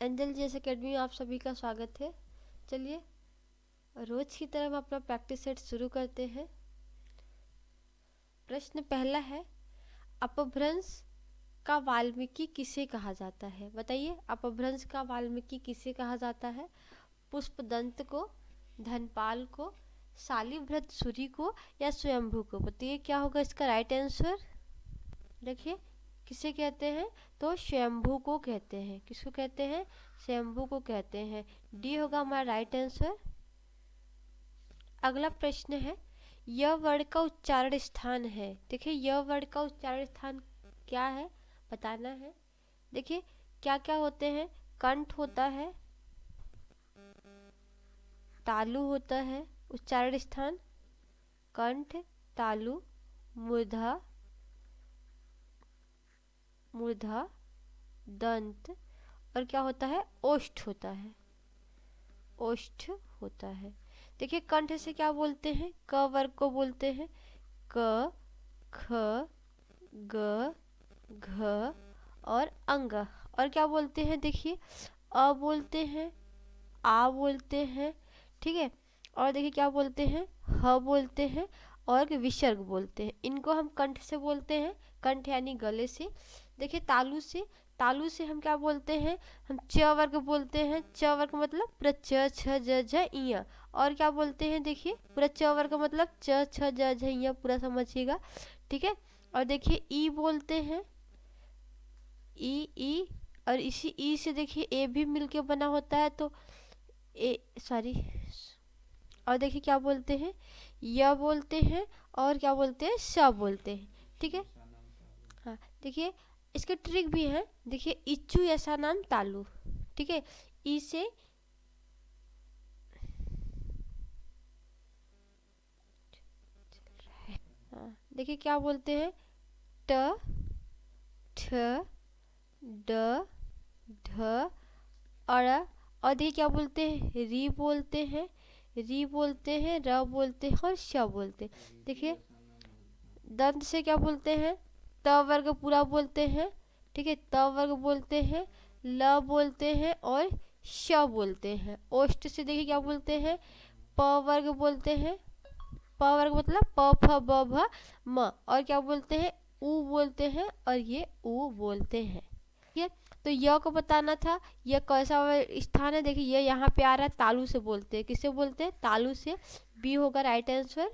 Angel GS academy में आप सभी का स्वागत है। चलिए रोज की तरह हम अपना प्रैक्टिस सेट शुरू करते हैं। प्रश्न पहला है, अपभ्रंश का वाल्मीकि किसे कहा जाता है? बताइए, अपभ्रंश का वाल्मीकि किसे कहा जाता है? पुष्पदंत को, धनपाल को, शालिभृत सूरी को या स्वयंभू को? बताइए क्या होगा इसका राइट आंसर। देखिए किसे कहते हैं, तो स्वयंभू को कहते हैं। किसको कहते हैं? स्वयंभू को कहते हैं। डी होगा हमारा राइट आंसर। अगला प्रश्न है, यह वर्ड का उच्चारण स्थान है। देखिए यह वर्ड का उच्चारण स्थान क्या है, बताना है। देखिए क्या क्या होते हैं, कंठ होता है, तालु होता है, उच्चारण स्थान कंठ, तालु, मूर्धा, मूर्धा, दंत और क्या होता है, ओष्ठ होता है, ओष्ठ होता है। देखिए कंठ से क्या बोलते हैं, क वर्ग को बोलते हैं। क, ख, ग, घ और अंग। और क्या बोलते हैं, देखिए अ बोलते हैं, आ बोलते हैं, ठीक है। और देखिए क्या बोलते हैं, ह बोलते हैं और विसर्ग बोलते हैं। इनको हम कंठ से बोलते हैं, कंठ यानी गले से। देखिए तालु से, तालु से हम क्या बोलते हैं, हम च वर्ग बोलते हैं। च वर्ग मतलब पूरा च छ ज झ इया। और क्या बोलते हैं, देखिए पूरा च वर्ग मतलब च छ ज झ इया, पूरा समझिएगा, ठीक है। और देखिए ई बोलते हैं, ई, और इसी ई से देखिए ए भी मिलके बना होता है, तो ए सॉरी। और देखिए क्या बोलते हैं, य बोलते हैं और क्या बोलते हैं, स बोलते हैं, ठीक है। हाँ देखिए इसके ट्रिक भी है। देखिए इच्छु ऐसा नाम तालु, ठीक है। ई से हाँ, देखिए क्या बोलते हैं, ट, ठ, ड, ढ और देखिए क्या बोलते हैं, री बोलते हैं, री बोलते हैं, र बोलते हैं और श बोलते हैं। देखिए दंत से क्या बोलते हैं, त वर्ग पूरा बोलते हैं, ठीक है, त वर्ग बोलते हैं, ल बोलते हैं और श बोलते हैं। ओष्ठ से देखिए क्या बोलते हैं, प वर्ग बोलते हैं, प वर्ग मतलब प फ ब भ म। और क्या बोलते हैं, उ बोलते हैं और ये उ बोलते हैं, ठीक है। तो य को बताना था, यह कैसा स्थान है। देखिए ये यहाँ पे आ रहा है, तालु से बोलते हैं। किसे बोलते हैं, तालु से। बी होगा राइट आंसर।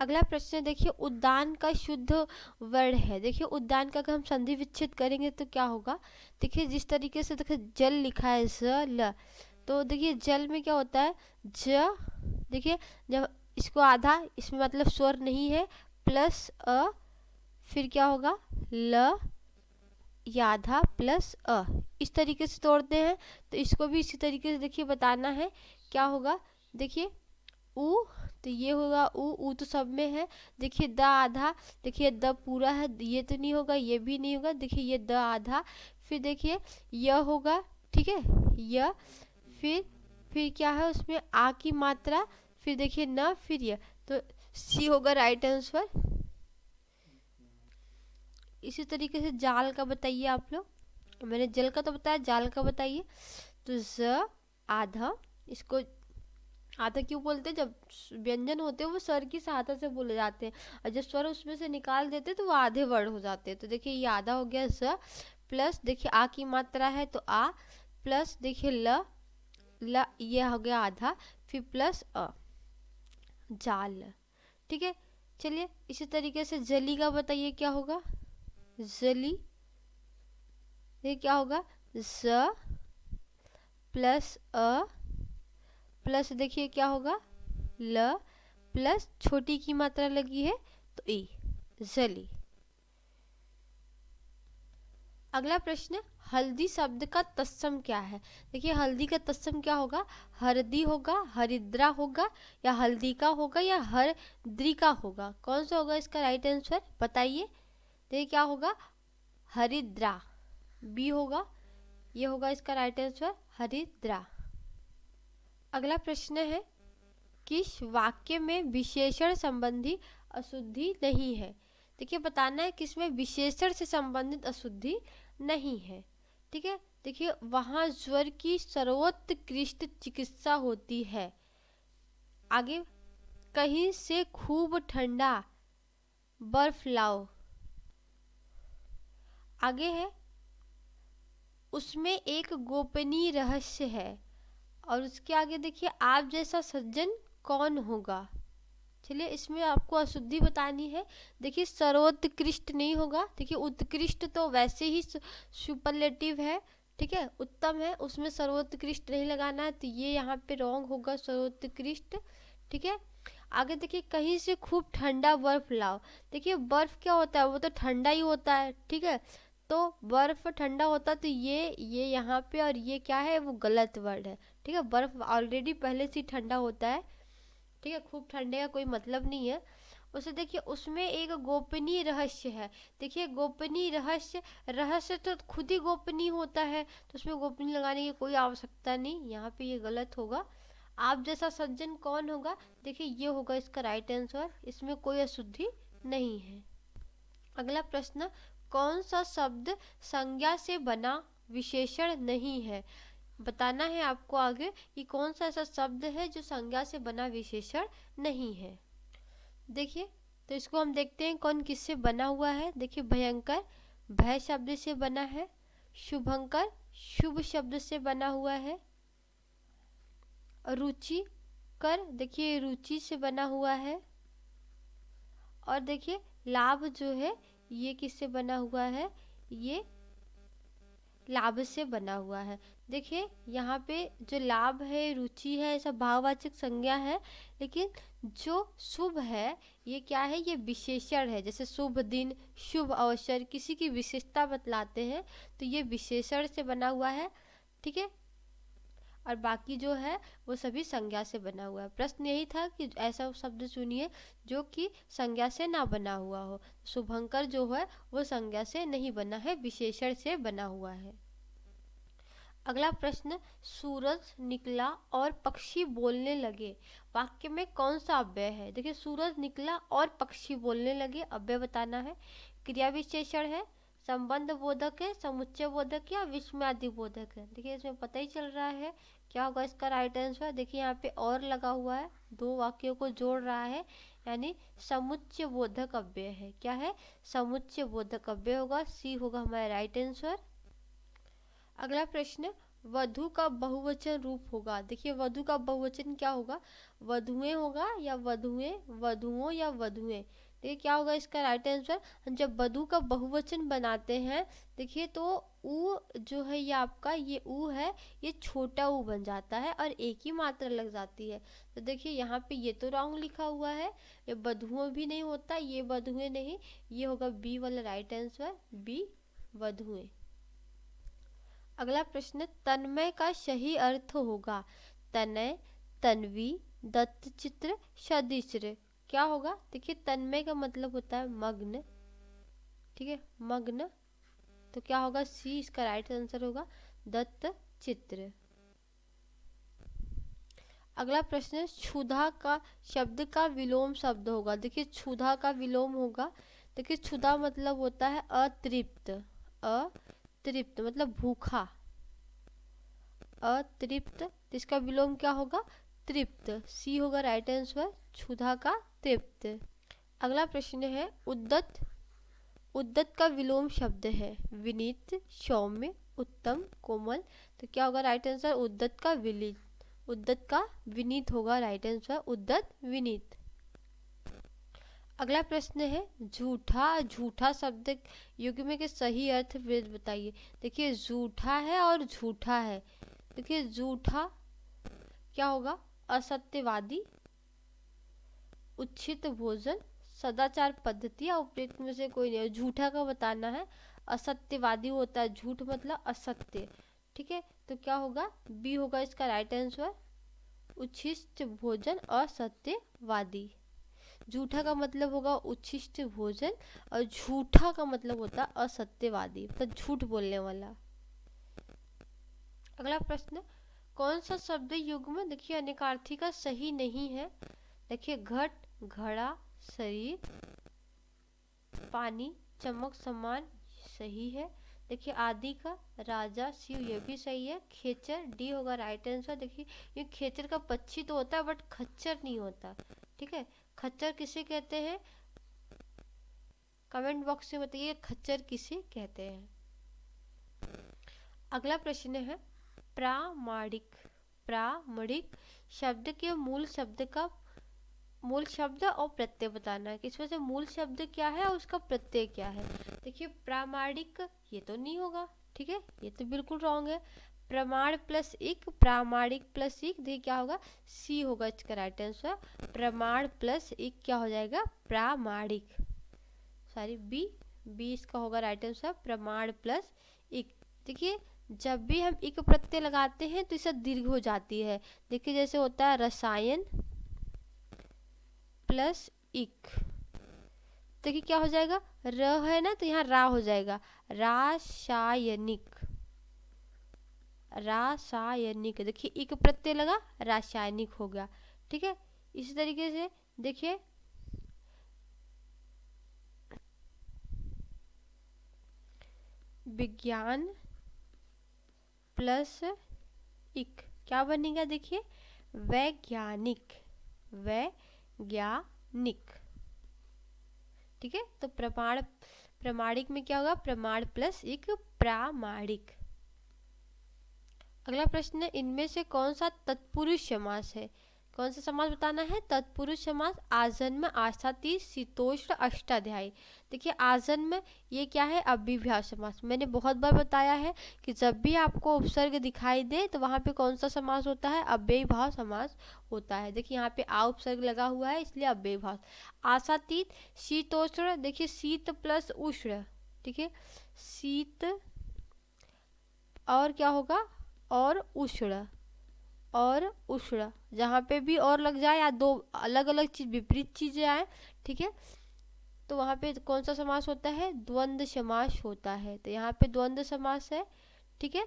अगला प्रश्न देखिए, उद्यान का शुद्ध वर्ण है। देखिए उद्यान का अगर हम संधि विच्छेद करेंगे तो क्या होगा, देखिए जिस तरीके से देखिए जल लिखा है ज ल, तो देखिए जल में क्या होता है, ज। देखिए जब इसको आधा, इसमें मतलब स्वर नहीं है, प्लस अ, फिर क्या होगा ल, या आधा प्लस अ, इस तरीके से तोड़ते हैं। तो इसको भी इसी तरीके से देखिए बताना है, क्या होगा। देखिए उ, तो ये होगा उ तो सब में है। देखिए द आधा, देखिए द पूरा है, ये तो नहीं होगा, ये भी नहीं होगा। देखिए ये द आधा, फिर देखिए य होगा, ठीक है, य, फिर क्या है उसमें आ की मात्रा, फिर देखिए न, फिर य, तो सी होगा राइट आंसर। इसी तरीके से जाल का बताइए आप लोग। मैंने जल का तो बताया, जाल का बताइए। तो ज आधा, इसको आधा क्यों बोलते हैं, जब व्यंजन होते हैं वो स्वर की सहायता से बोले जाते हैं, और जब स्वर उसमें से निकाल देते हैं तो वो आधे वर्ड हो जाते हैं। तो देखिए ये आधा हो गया ज, प्लस देखिए आ की मात्रा है तो आ, प्लस देखिए ल, ये हो गया आधा, फिर प्लस अ, जाल, ठीक है। चलिए इसी तरीके से जली का बताइए क्या होगा, जली, ये क्या होगा, ज प्लस अ, प्लस देखिए क्या होगा ल, प्लस छोटी की मात्रा लगी है तो ई, जली। अगला प्रश्न, हल्दी शब्द का तत्सम क्या है? देखिए हल्दी का तत्सम क्या होगा, हरदी होगा, हरिद्रा होगा, या हल्दी का होगा, या हरद्री का होगा? कौन सा होगा इसका राइट आंसर, बताइए। देखिए क्या होगा, हरिद्रा, बी होगा, ये होगा इसका राइट आंसर, हरिद्रा। अगला प्रश्न है, किस वाक्य में विशेषण संबंधी अशुद्धि नहीं है? देखिए बताना है किसमें विशेषण से संबंधित अशुद्धि नहीं है, ठीक है। देखिए वहाँ ज्वर की सर्वोत्कृष्ट चिकित्सा होती है। आगे, कहीं से खूब ठंडा बर्फ लाओ। आगे है, उसमें एक गोपनीय रहस्य है। और उसके आगे देखिए, आप जैसा सज्जन कौन होगा। चलिए, इसमें आपको अशुद्धि बतानी है। देखिए सर्वोत्कृष्ट नहीं होगा। देखिए उत्कृष्ट तो वैसे ही सुपरलेटिव है, ठीक है, उत्तम है, उसमें सर्वोत्कृष्ट नहीं लगाना है, तो ये यहाँ पे रॉन्ग होगा, सर्वोत्कृष्ट, ठीक है। आगे देखिए, कहीं से खूब ठंडा बर्फ लाओ। देखिए बर्फ क्या होता है, वो तो ठंडा ही होता है, ठीक है। तो बर्फ ठंडा होता है, तो ये यहाँ पे और ये क्या है, वो गलत वर्ड है, ठीक है। बर्फ ऑलरेडी पहले से ही ठंडा होता है, ठीक है, खूब ठंडे का कोई मतलब नहीं है। उसे देखिए, उसमें एक गोपनीय रहस्य है। देखिए गोपनीय रहस्य, रहस्य तो खुद ही गोपनीय होता है, तो उसमें गोपनीय लगाने की कोई आवश्यकता नहीं, यहाँ पे ये गलत होगा। आप जैसा सज्जन कौन होगा, देखिए ये होगा इसका राइट आंसर, इसमें कोई अशुद्धि नहीं है। अगला प्रश्न, कौन सा शब्द संज्ञा से बना विशेषण नहीं है। बताना है आपको आगे कि कौन सा ऐसा शब्द है जो संज्ञा से बना विशेषण नहीं है। देखिए, तो इसको हम देखते हैं कौन किससे बना हुआ है। देखिए भयंकर भय शब्द से बना है, शुभंकर शुभ शब्द से बना हुआ है, रुचि कर देखिए रुचि से बना हुआ है, और देखिए लाभ जो है ये किससे बना हुआ है, ये लाभ से बना हुआ है। देखिए यहाँ पे जो लाभ है, रुचि है, ऐसा भाववाचक संज्ञा है, लेकिन जो शुभ है ये क्या है, ये विशेषण है। जैसे शुभ दिन, शुभ अवसर, किसी की विशेषता बतलाते हैं, तो ये विशेषण से बना हुआ है, ठीक है। और बाकी जो है वो सभी संज्ञा से बना हुआ है। प्रश्न यही था कि ऐसा शब्द चुनिए जो कि संज्ञा से ना बना हुआ हो। शुभंकर जो है वो संज्ञा से नहीं बना है, विशेषण से बना हुआ है। अगला प्रश्न, सूरज निकला और पक्षी बोलने लगे, वाक्य में कौन सा अव्यय है। देखिए सूरज निकला और पक्षी बोलने लगे, अव्यय बताना है। क्रिया विशेषण है, संबंध बोधक है, समुच्चय बोधक या विस्मयादि बोधक है। देखिए इसमें पता ही चल रहा है क्या होगा इसका राइट आंसर। देखिए यहाँ पे और लगा हुआ है, दो वाक्यों को जोड़ रहा है, यानी समुच्चय बोधक अव्यय है। क्या है, समुच्चय बोधक अव्यय होगा, सी होगा हमारा राइट आंसर। अगला प्रश्न, वधु का बहुवचन रूप होगा। देखिए वधु का बहुवचन क्या होगा, वधुएं होगा या वधुएं, वधुओं या वधुएं। देखिए क्या होगा इसका राइट आंसर। जब वधु का बहुवचन बनाते हैं, देखिए तो ऊ जो है ये आपका, ये ऊ है, ये छोटा ऊ बन जाता है और एक ही मात्रा लग जाती है। तो देखिए यहाँ पे ये तो रॉन्ग लिखा हुआ है, ये वधुओं भी नहीं होता, ये वधुएं नहीं, ये होगा बी वाला राइट आंसर, बी वधुएं। अगला प्रश्न, तन्मय का सही अर्थ होगा। तनय, तन्वी, दत्तचित्र, सदिश्र। क्या होगा, देखिए तन्मय का मतलब होता है मग्न, ठीक है, मग्न, तो क्या होगा, सी इसका राइट आंसर होगा, दत्तचित्र। अगला प्रश्न, क्षुधा का शब्द का विलोम शब्द होगा। देखिए क्षुधा का विलोम होगा, देखिए क्षुधा मतलब होता है अतृप्त, अतृप्त मतलब भूखा, अतृप्त, इसका विलोम क्या होगा, तृप्त, सी होगा राइट आंसर, क्षुधा का तृप्त। अगला प्रश्न है, उद्दत, उद्दत का विलोम शब्द है विनीत, सौम्य, उत्तम, कोमल, तो क्या होगा राइट आंसर, उद्दत का विनीत, उद्दत का विनीत होगा राइट आंसर, उद्दत विनीत। अगला प्रश्न है, झूठा, झूठा शब्द युग्म के सही अर्थ बताइए। देखिए झूठा है और झूठा है, देखिए झूठा क्या होगा, असत्यवादी, उच्छित भोजन, सदाचार पद्धति या उपयुक्त में से कोई नहीं। झूठा का बताना है, असत्यवादी होता है, झूठ मतलब असत्य, ठीक है, तो क्या होगा, बी होगा इसका राइट आंसर, उच्छिष्ट भोजन असत्यवादी। झूठा का मतलब होगा उच्छिष्ट भोजन और झूठा का मतलब होता है असत्यवादी, मतलब झूठ बोलने वाला। अगला प्रश्न, कौन सा शब्द युग्म देखिए अनेकार्थी का सही नहीं है। देखिए घट, घड़ा, शरीर, पानी, चमक, समान, सही है। देखिए आदि का राजा शिव, ये भी सही है। खेचर डी होगा राइट आंसर। देखिए ये खेचर का पक्षी तो होता है बट खच्चर नहीं होता, ठीक है। खच्चर किसे कहते हैं, कमेंट बॉक्स में बताइए खच्चर किसे कहते हैं। अगला प्रश्न है प्रामाणिक। प्रामाणिक शब्द के मूल शब्द और प्रत्यय बताना है कि इसमें से मूल शब्द क्या है और उसका प्रत्यय क्या है। देखिए प्रामाणिक ये तो नहीं होगा, ठीक है, ये तो बिल्कुल रॉन्ग है। प्रमाण प्लस इक, प्रामाणिक प्लस इक, देखिए क्या होगा, सी होगा इसका राइट आंसर। प्रमाण प्लस इक क्या हो जाएगा, प्रामाणिक। सॉरी बी इसका होगा राइट आंसर, प्रमाण प्लस इक। देखिए जब भी हम इक प्रत्यय लगाते हैं तो इससे दीर्घ हो जाती है। देखिए जैसे होता है रसायन प्लस इक, देखिए क्या हो जाएगा, र है ना तो यहाँ रा हो जाएगा, रासायनिक। रासायनिक, देखिए इक प्रत्यय लगा, रासायनिक हो गया, ठीक है। इसी तरीके से देखिए विज्ञान प्लस इक क्या बनेगा, देखिए वैज्ञानिक। वैज्ञानिक, ठीक है। तो प्रमाणिक में क्या होगा, प्रमाण प्लस इक, प्रामाणिक। अगला प्रश्न है इनमें से कौन सा तत्पुरुष समास है। कौन सा समास बताना है, तत्पुरुष समास। आजन्म, आशाती, शीतोष्ण, अष्टाध्यायी। देखिए आजन्म ये क्या है, अव्ययभाव समास। मैंने बहुत बार बताया है कि जब भी आपको उपसर्ग दिखाई दे तो वहाँ पे कौन सा समास होता है, अव्ययभाव समास होता है। देखिए यहाँ पे आ उपसर्ग लगा हुआ है इसलिए अव्ययभाव। आशातीत, शीतोष्ण, देखिए शीत प्लस उष्ण, ठीक है, शीत और क्या होगा, और उष्ण। और उष्ण जहाँ पे भी और लग जाए या दो अलग अलग चीज विपरीत चीजें आए, ठीक है, तो वहाँ पे कौन सा समास होता है, द्वंद्व समास होता है। तो यहाँ पे द्वंद्व समास है, ठीक है।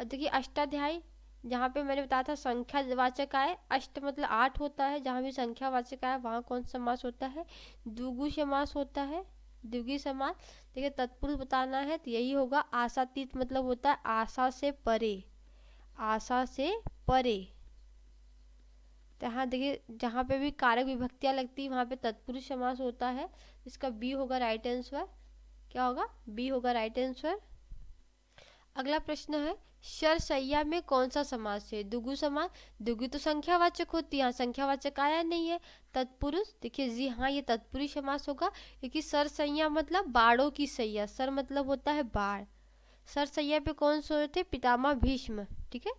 देखिए अष्टाध्यायी, जहाँ पे मैंने बताया था संख्या वाचक आए, अष्ट मतलब 8 होता है, जहाँ भी संख्या वाचक आए वहाँ कौन सा समास होता है, द्विगु समास होता है, द्विगु समास। देखिए तत्पुरुष बताना है तो यही होगा, आशातीत मतलब होता है आशा से परे, आशा से परे। तो यहाँ देखिए जहाँ पे भी कारक विभक्तियाँ लगती है वहाँ पे तत्पुरुष समास होता है, इसका बी होगा राइट आंसर। क्या होगा, बी होगा राइट आंसर। अगला प्रश्न है शरसैया में कौन सा समास है, द्विगु समास। द्विगु तो संख्यावाचक होती है, यहाँ संख्यावाचक आया नहीं है। तत्पुरुष, देखिए जी हाँ ये तत्पुरुष समास होगा, क्योंकि सरसैया मतलब बाड़ों की सैया, सर मतलब होता है बाढ़। सरसैया पे कौन सोए थे, पितामह भीष्म, ठीक है।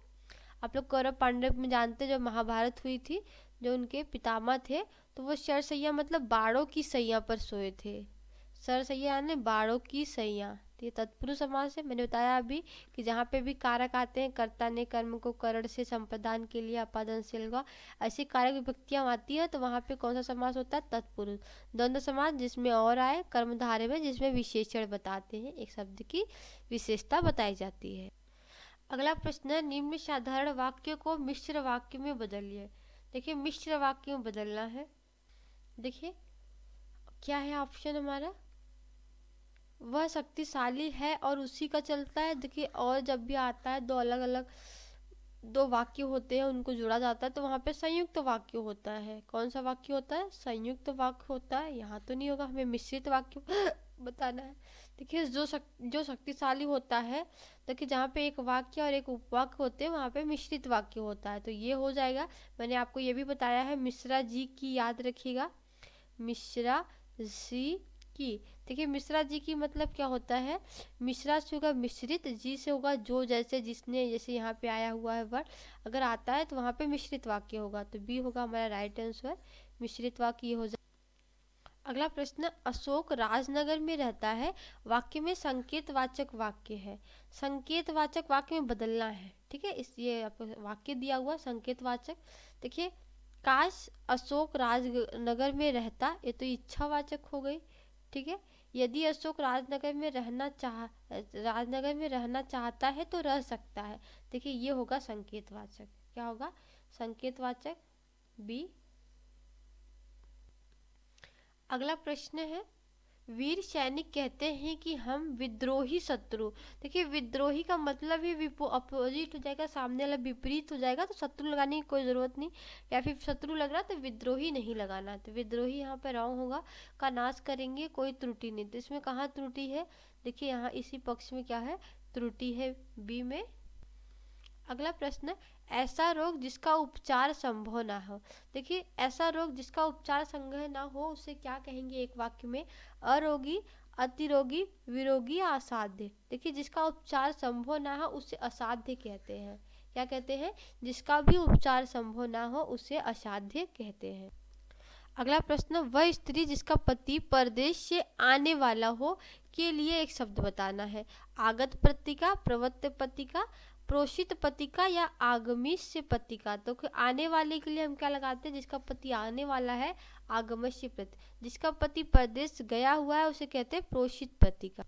आप लोग कौरव पांडव में जानते हैं, जो महाभारत हुई थी, जो उनके पितामह थे, तो वो सरसैया मतलब बाड़ों की सैया पर सोए थे। सरसैया यानी बाड़ों की सैया, तो ये तत्पुरुष समास है। मैंने बताया अभी कि जहाँ पे भी कारक आते हैं, कर्ता ने कर्म को करण से संप्रदान के लिए अपादन से लगा, ऐसी कारक विभक्तियाँ आती हैं तो वहाँ पे कौन सा समास होता है, तत्पुरुष। द्वंद्व समास जिसमें और आए, कर्मधारय में जिसमें विशेषण बताते हैं, एक शब्द की विशेषता बताई जाती है। अगला प्रश्न है निम्न साधारण वाक्य को मिश्र वाक्य में बदलिए। देखिए मिश्र वाक्य में बदलना है, देखिए क्या है ऑप्शन हमारा, वह शक्तिशाली है और उसी का चलता है। देखिए और जब भी आता है दो अलग अलग दो वाक्य होते हैं उनको जोड़ा जाता है तो वहाँ पे संयुक्त वाक्य होता है। कौन सा वाक्य होता है, संयुक्त वाक्य होता है। यहाँ तो नहीं होगा, हमें मिश्रित वाक्य बताना है। देखिए जो शक्तिशाली होता है, देखिए जहाँ पे एक वाक्य और एक उपवाक्य होते हैं वहाँ पे मिश्रित वाक्य होता है, तो ये हो जाएगा। मैंने आपको ये भी बताया है, मिश्रा जी की याद रखिएगा, मिश्रा जी की। देखिए मिश्रा जी की मतलब क्या होता है, मिश्रा से होगा मिश्रित, जी से होगा जो, जैसे जिसने, जैसे यहाँ पे आया हुआ है वर्ड, अगर आता है तो वहाँ पे मिश्रित वाक्य होगा, तो बी होगा हमारा राइट आंसर, मिश्रित वाक्य ये हो जाए। अगला प्रश्न, अशोक राजनगर में रहता है, वाक्य में संकेतवाचक वाक्य है, संकेतवाचक वाक्य में बदलना है, ठीक है। इस ये आपको वाक्य दिया हुआ संकेतवाचक। देखिए काश अशोक राजनगर में रहता, ये तो इच्छावाचक हो गई, ठीक है। यदि अशोक राजनगर में रहना चाहता है तो रह सकता है, देखिए ये होगा संकेतवाचक। क्या होगा, संकेतवाचक, बी। अगला प्रश्न है वीर सैनिक कहते हैं कि हम विद्रोही शत्रु। देखिए विद्रोही का मतलब ही अपोजिट हो जाएगा, सामने वाला विपरीत हो जाएगा, तो शत्रु लगाने की कोई ज़रूरत नहीं, या फिर शत्रु लग रहा तो विद्रोही नहीं लगाना। तो विद्रोही यहाँ पे रॉन्ग होगा, का नाश करेंगे, कोई त्रुटि नहीं। तो इसमें कहाँ त्रुटि है, देखिए यहाँ इसी पक्ष में क्या है, त्रुटि है, बी में। अगला प्रश्न, ऐसा रोग जिसका उपचार संभव ना हो। देखिए ऐसा रोग जिसका उपचार संभव ना हो उसे क्या कहेंगे, एक वाक्य में, अरोगी, अतिरोगी, विरोगी या असाध्य। देखिए जिसका उपचार संभव ना हो उसे असाध्य कहते हैं। क्या कहते हैं, जिसका भी उपचार संभव ना हो उसे असाध्य कहते हैं। अगला प्रश्न, वह स्त्री जिसका पति परदेश से आने वाला हो के लिए एक शब्द बताना है। आगत पत्रिका, प्रवृत्त पत्रिका, प्रोषित पत्रिका या आगमिष्य पत्रिका। तो आने वाले के लिए हम क्या लगाते हैं, जिसका पति आने वाला है, आगमिष्य पत्रिका। जिसका पति परदेश गया हुआ है उसे कहते हैं प्रोषित पत्रिका।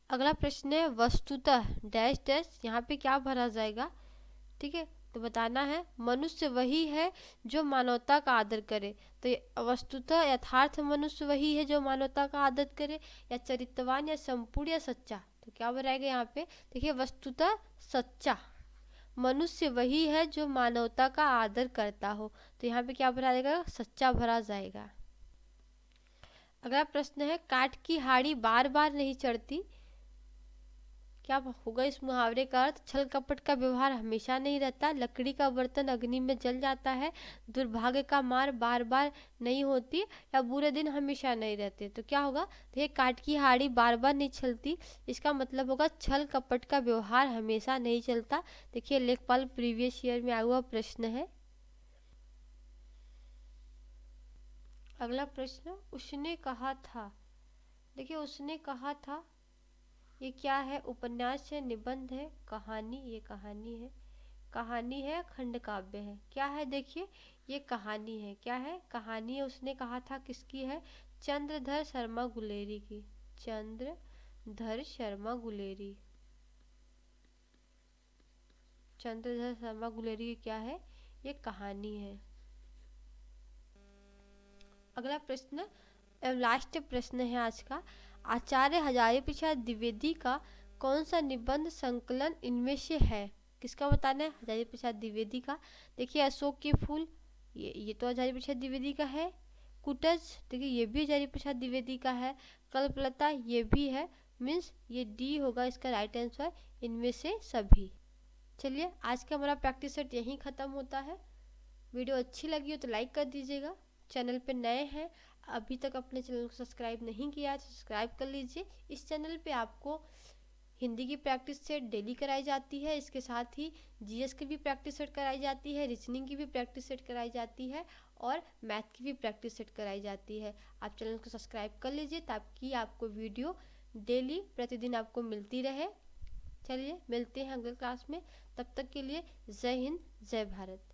अगला प्रश्न है, वस्तुतः डैश डैश, यहाँ पे क्या भरा जाएगा, ठीक है, तो बताना है मनुष्य वही है जो मानवता का आदर करे। तो वस्तुतः यथार्थ मनुष्य वही है जो मानवता का आदर करे, या चरित्रवान, या संपूर्ण, या सच्चा। तो क्या भराएगा यहाँ पे, देखिए वस्तुतः सच्चा, मनुष्य वही है जो मानवता का आदर करता हो। तो यहाँ पे क्या भरा जाएगा, सच्चा भरा जाएगा। अगला प्रश्न है, काठ की हाड़ी बार बार नहीं चढ़ती। क्या होगा इस मुहावरे का अर्थ, छल कपट का व्यवहार हमेशा नहीं रहता, लकड़ी का बर्तन अग्नि में जल जाता है, दुर्भाग्य का मार बार बार नहीं होती, या बुरे दिन हमेशा नहीं रहते। तो क्या होगा, देखिए काठ की हाड़ी बार बार नहीं चलती, इसका मतलब होगा छल कपट का व्यवहार हमेशा नहीं चलता। देखिए लेखपाल प्रीवियस ईयर में आया हुआ प्रश्न है। अगला प्रश्न, उसने कहा था। देखिए उसने कहा था, ये क्या है, उपन्यास है, निबंध है, कहानी, ये कहानी है, कहानी है, खंड काव्य है। क्या है, देखिए ये कहानी है, क्या है, कहानी है। उसने कहा था किसकी है, चंद्रधर शर्मा गुलेरी की, चंद्रधर शर्मा गुलेरी, चंद्रधर शर्मा गुलेरी की क्या है, ये कहानी है। अगला प्रश्न, लास्ट प्रश्न है आज का, आचार्य हजारी प्रसाद द्विवेदी का कौन सा निबंध संकलन इनमें से है। किसका बताना है, हजारी प्रसाद द्विवेदी का। देखिए अशोक के फूल, ये तो हजारी प्रसाद द्विवेदी का है। कुटज, देखिए ये भी हजारी प्रसाद द्विवेदी का है। कल्पलता, ये भी है, मीन्स ये डी होगा इसका राइट आंसर, इनमें से सभी। चलिए आज का हमारा प्रैक्टिस सेट यहीं ख़त्म होता है। वीडियो अच्छी लगी हो तो लाइक कर दीजिएगा। चैनल पे नए हैं, अभी तक अपने चैनल को सब्सक्राइब नहीं किया है तो सब्सक्राइब कर लीजिए। इस चैनल पे आपको हिंदी की प्रैक्टिस सेट डेली कराई जाती है, इसके साथ ही जीएस की भी प्रैक्टिस सेट कराई जाती है, रीजनिंग की भी प्रैक्टिस सेट कराई जाती है, और मैथ की भी प्रैक्टिस सेट कराई जाती है। आप चैनल को सब्सक्राइब कर लीजिए ताकि आपको वीडियो डेली प्रतिदिन आपको मिलती रहे। चलिए मिलते हैं अगले क्लास में, तब तक के लिए जय हिंद, जय भारत।